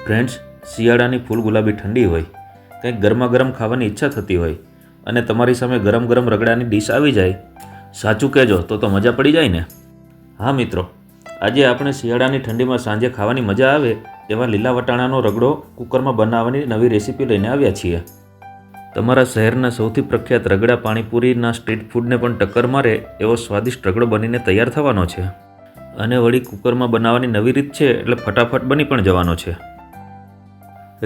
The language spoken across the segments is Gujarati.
ફ્રેન્ડ્સ, શિયાળાની ફૂલ ગુલાબી ઠંડી હોય, કંઈક ગરમા ગરમ ખાવાની ઈચ્છા થતી હોય અને તમારી સામે ગરમ ગરમ રગડાની ડીશ આવી જાય, સાચું કહેજો તો મજા પડી જાય ને. હા મિત્રો, આજે આપણે શિયાળાની ઠંડીમાં સાંજે ખાવાની મજા આવે એવા લીલા વટાણાનો રગડો કુકરમાં બનાવવાની નવી રેસીપી લઈને આવ્યા છીએ. તમારા શહેરના સૌથી પ્રખ્યાત રગડા પાણીપુરીના સ્ટ્રીટ ફૂડને પણ ટક્કર મારે એવો સ્વાદિષ્ટ રગડો બનીને તૈયાર થવાનો છે. અને વળી કુકરમાં બનાવવાની નવી રીત છે એટલે ફટાફટ બની પણ જવાનો છે.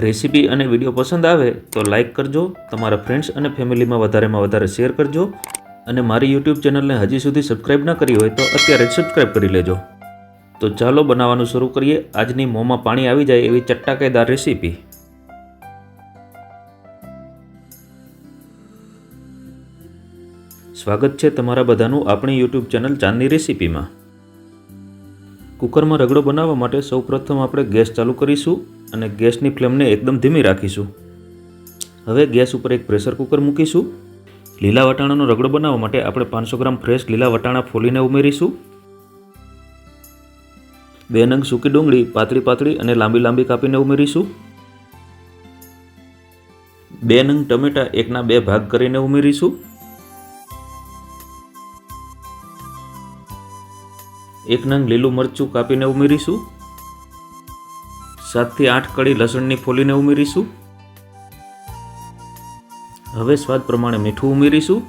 રેસીપી અને વિડીયો પસંદ આવે તો લાઇક કરજો, તમારા ફ્રેન્ડ્સ અને ફેમિલીમાં વધારેમાં વધારે શેર કરજો અને મારી યુટ્યુબ ચેનલને હજી સુધી સબસ્ક્રાઈબ ન કરી હોય તો અત્યારે જ સબસ્ક્રાઈબ કરી લેજો. તો ચાલો બનાવવાનું શરૂ કરીએ આજની મોંમાં પાણી આવી જાય એવી ચટાકેદાર રેસીપી. સ્વાગત છે તમારા બધાનું આપણી યુટ્યુબ ચેનલ ચાંદની રેસીપીમાં. કુકરમાં રગડો બનાવવા માટે સૌપ્રથમ આપણે ગેસ ચાલુ કરીશું અને ગેસની ફ્લેમને એકદમ ધીમી રાખીશું. હવે ગેસ ઉપર એક પ્રેશર કુકર મૂકીશું. લીલા વટાણાનો રગડો બનાવવા માટે આપણે 500 ગ્રામ ફ્રેશ લીલા વટાણા ફોલીને ઉમેરીશું. 2 નંગ સૂકી ડુંગળી પાતળી અને લાંબી કાપીને ઉમેરીશું. 2 નંગ ટમેટા 1/2 ભાગ કરીને ઉમેરીશું. 1 નંગ લીલું મરચું કાપીને ઉમેરીશું. 7 થી 8 કળી લસણની ફોલીને ઉમેરીશું. હવે સ્વાદ પ્રમાણે મીઠું ઉમેરીશું.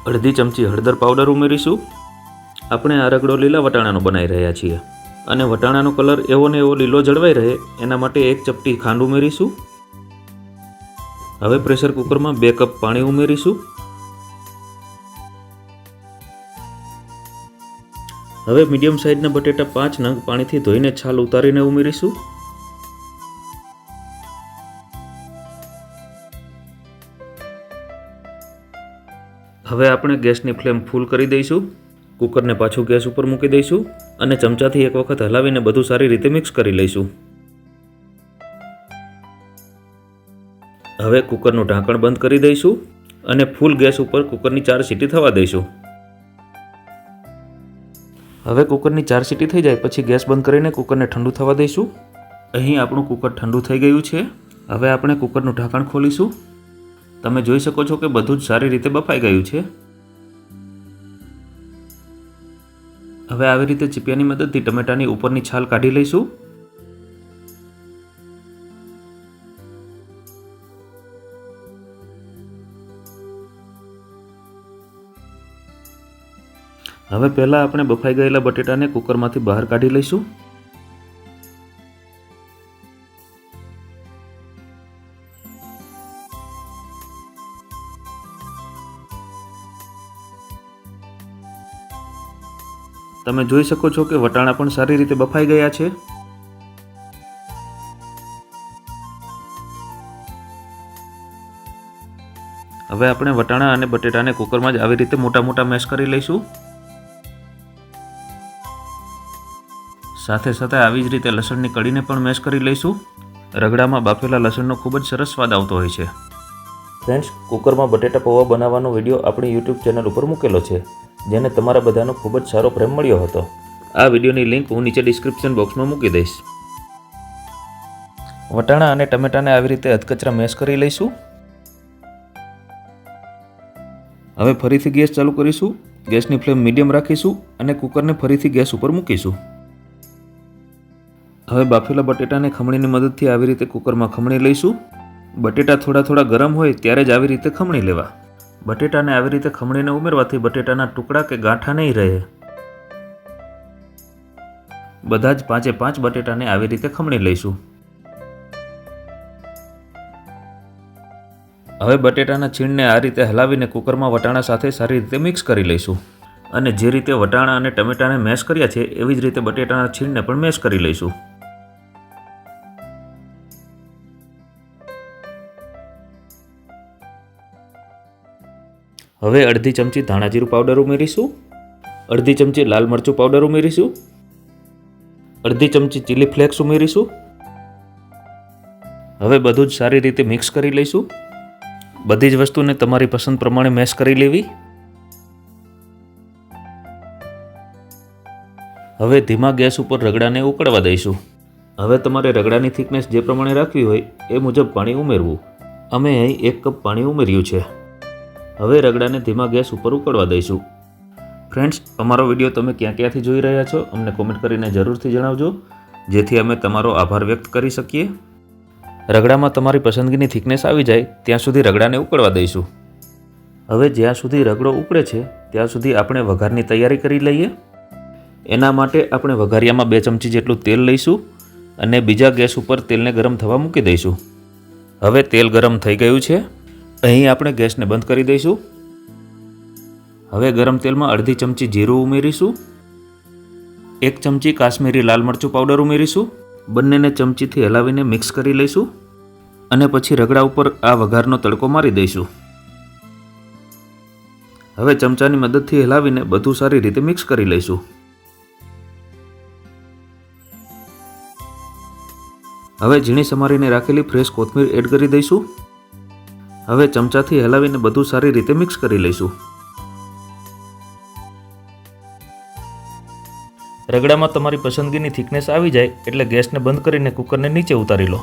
અડધી ચમચી હળદર પાવડર ઉમેરીશું. આપણે આ રગડો લીલા વટાણાનો બનાવી રહ્યા છીએ અને વટાણાનો કલર એવો ને એવો લીલો જળવાઈ રહે એના માટે 1 ચપટી ખાંડ ઉમેરીશું. હવે પ્રેશર કુકરમાં 2 કપ પાણી ઉમેરીશું. હવે મીડિયમ સાઇઝના બટેટા 5 નંગ પાણીથી ધોઈને છાલ ઉતારીને ઉમેરીશું. હવે આપણે ગેસની ફ્લેમ ફૂલ કરી દઈશું. કુકરને પાછું ગેસ ઉપર મૂકી દઈશું અને ચમચાથી એક વખત હલાવીને બધું સારી રીતે મિક્સ કરી લઈશું. હવે કુકરનું ઢાંકણ બંધ કરી દઈશું અને ફૂલ ગેસ ઉપર કુકરની 4 સીટી થવા દઈશું. હવે કુકરની 4 સીટી થઈ જાય પછી ગેસ બંધ કરીને કુકરને ઠંડુ થવા દઈશું. અહીં આપણું કુકર ઠંડુ થઈ ગયું છે. હવે આપણે કુકરનું ઢાંકણ ખોલીશું. તમે જોઈ શકો છો કે બધું જ સારી રીતે બફાઈ ગયું છે. હવે આવી રીતે ચીપિયાની મદદથી ટમેટાની ઉપરની છાલ કાઢી લઈશું. હવે પહેલાં આપણે બફાઈ ગયેલા બટેટાને કુકરમાંથી બહાર કાઢી લઈશું. તમે જોઈ શકો છો કે વટાણા પણ સારી રીતે બફાઈ ગયા છે. હવે આપણે વટાણા અને બટેટાને કુકરમાં જ આવી રીતે મોટા મેશ કરી લઈશું. સાથે સાથે આવી જ રીતે લસણની કળીને પણ મેશ કરી લઈશું. રગડામાં બાફેલા લસણનો ખૂબ જ સરસ સ્વાદ આવતો હોય છે. ફ્રેન્ડ્સ, કુકરમાં બટેટા પૌવા બનાવવાનો વિડીયો આપણી યુટ્યુબ ચેનલ ઉપર મૂકેલો છે, જેને તમારા બધાનો ખૂબ જ સારો પ્રેમ મળ્યો હતો. આ વિડીયોની લિંક હું નીચે ડિસ્ક્રિપ્શન બોક્સમાં મૂકી દઈશ. વટાણા અને ટમેટાને આવી રીતે અધકચરા મેશ કરી લઈશું. હવે ફરીથી ગેસ ચાલુ કરીશું. ગેસની ફ્લેમ મીડિયમ રાખીશું અને કુકરને ફરીથી ગેસ ઉપર મૂકીશું. હવે બાફેલા બટેટાને ખમણીની મદદથી આવી રીતે કુકરમાં ખમણી લઈશું. બટેટા થોડા ગરમ હોય ત્યારે જ આવી રીતે ખમણી લેવા. બટેટાને આવી રીતે ખમણીને ઉમેરવાથી બટેટાના ટુકડા કે ગાંઠા નહીં રહે. બધા જ 5 બટેટાને આવી રીતે ખમણી લઈશું. હવે બટેટાના છીણને આ રીતે હલાવીને કુકરમાં વટાણા સાથે સારી રીતે મિક્સ કરી લઈશું અને જે રીતે વટાણા અને ટમેટાને મેશ કર્યા છે એવી જ રીતે બટેટાના છીણને પણ મેશ કરી લઈશું. હવે અડધી ચમચી ધાણા જીરું પાવડર ઉમેરીશું. અડધી ચમચી લાલ મરચું પાવડર ઉમેરીશું. અડધી ચમચી ચીલી ફ્લેક્સ ઉમેરીશું. હવે બધું જ સારી રીતે મિક્સ કરી લઈશું. બધી જ વસ્તુને તમારી પસંદ પ્રમાણે મેશ કરી લેવી. હવે ધીમા ગેસ ઉપર રગડાને ઉકળવા દઈશું. હવે તમારે રગડાની થિકનેસ જે પ્રમાણે રાખવી હોય એ મુજબ પાણી ઉમેરવું. અમે અહીં 1 કપ પાણી ઉમેર્યું છે. હવે રગડાને ધીમા ગેસ ઉપર ઉકળવા દઈશું. ફ્રેન્ડ્સ, અમારો વિડીયો તમે ક્યાંથી જોઈ રહ્યા છો અમને કોમેન્ટ કરીને જરૂરથી જણાવજો, જેથી અમે તમારો આભાર વ્યક્ત કરી શકીએ. રગડામાં તમારી પસંદગીની થિકનેસ આવી જાય ત્યાં સુધી રગડાને ઉકળવા દઈશું. હવે જ્યાં સુધી રગડો ઉકળે છે ત્યાં સુધી આપણે વઘારની તૈયારી કરી લઈએ. એના માટે આપણે વઘારિયામાં 2 ચમચી જેટલું તેલ લઈશું અને બીજા ગેસ ઉપર તેલને ગરમ થવા મૂકી દઈશું. હવે તેલ ગરમ થઈ ગયું છે. અહીં આપણે ગેસને બંધ કરી દઈશું. હવે ગરમ તેલમાં અડધી ચમચી જીરું ઉમેરીશું. 1 ચમચી કાશ્મીરી લાલ મરચું પાવડર ઉમેરીશું. બંનેને ચમચીથી હલાવીને મિક્સ કરી લઈશું અને પછી રગડા ઉપર આ વઘારનો તડકો મારી દઈશું. હવે ચમચાની મદદથી હલાવીને બધું સારી રીતે મિક્સ કરી લઈશું. હવે ઝીણી સમારીને રાખેલી ફ્રેશ કોથમીર એડ કરી દઈશું. હવે ચમચાથી હલાવીને બધું સારી રીતે મિક્સ કરી લઈશું. રગડામાં તમારી પસંદગીની થિકનેસ આવી જાય એટલે ગેસને બંધ કરીને કુકરને નીચે ઉતારી લો.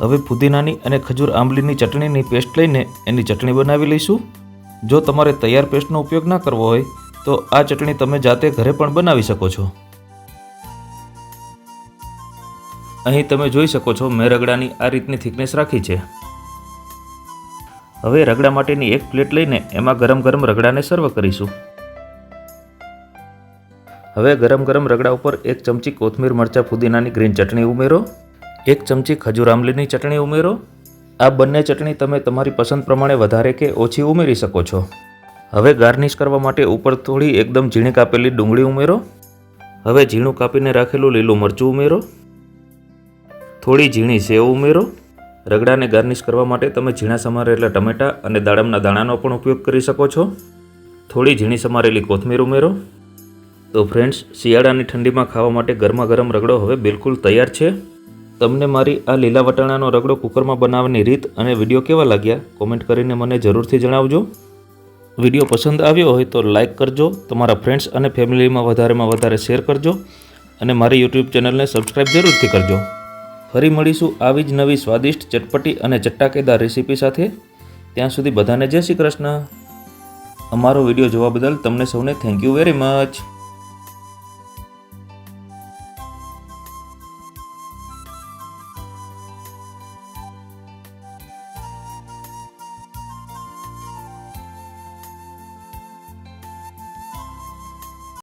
હવે ફુદીનાની અને ખજૂર આંબલીની ચટણીની પેસ્ટ લઈને એની ચટણી બનાવી લઈશું. જો તમારે તૈયાર પેસ્ટનો ઉપયોગ ના કરવો હોય તો આ ચટણી તમે જાતે ઘરે પણ બનાવી શકો છો. અહીં તમે જોઈ શકો છો મેં રગડાની આ રીતની થિકનેસ રાખી છે. હવે રગડા માટેની 1 પ્લેટ લઈને એમાં ગરમ ગરમ રગડાને સર્વ કરીશું. હવે ગરમ ગરમ રગડા ઉપર 1 ચમચી કોથમીર મરચાં ફુદીનાની ગ્રીન ચટણી ઉમેરો. 1 ચમચી ખજૂર આંબલીની ચટણી ઉમેરો. આ બંને ચટણી તમે તમારી પસંદ પ્રમાણે વધારે કે ઓછી ઉમેરી શકો છો. હવે ગાર્નિશ કરવા માટે ઉપર થોડી એકદમ ઝીણી કાપેલી ડુંગળી ઉમેરો. હવે ઝીણું કાપીને રાખેલું લીલું મરચું ઉમેરો. થોડી ઝીણી સેવ ઉમેરો. રગડાને ગાર્નિશ કરવા માટે તમે ઝીણા સમારેલા ટમેટાં અને દાડમના દાણાનો પણ ઉપયોગ કરી શકો છો. થોડી ઝીણી સમારેલી કોથમીર ઉમેરો. તો ફ્રેન્ડ્સ, શિયાળાની ઠંડીમાં ખાવા માટે ગરમા ગરમ રગડો હવે બિલકુલ તૈયાર છે. તમને મારી આ લીલા વટાણાનો રગડો કુકરમાં બનાવવાની રીત અને વિડીયો કેવા લાગ્યા કોમેન્ટ કરીને મને જરૂરથી જણાવજો. વિડીયો પસંદ આવ્યો હોય તો લાઇક કરજો, તમારા ફ્રેન્ડ્સ અને ફેમિલીમાં વધારે શેર કરજો અને મારી યુટ્યુબ ચેનલને સબસ્ક્રાઈબ જરૂરથી કરજો. ફરી મળીશું આવી જ નવી સ્વાદિષ્ટ, ચટપટી અને ચટાકેદાર રેસીપી સાથે. ત્યાં સુધી બધાને જય શ્રી કૃષ્ણ. અમારો વિડીયો જોવા બદલ તમને સૌને થેન્ક યુ વેરી મચ.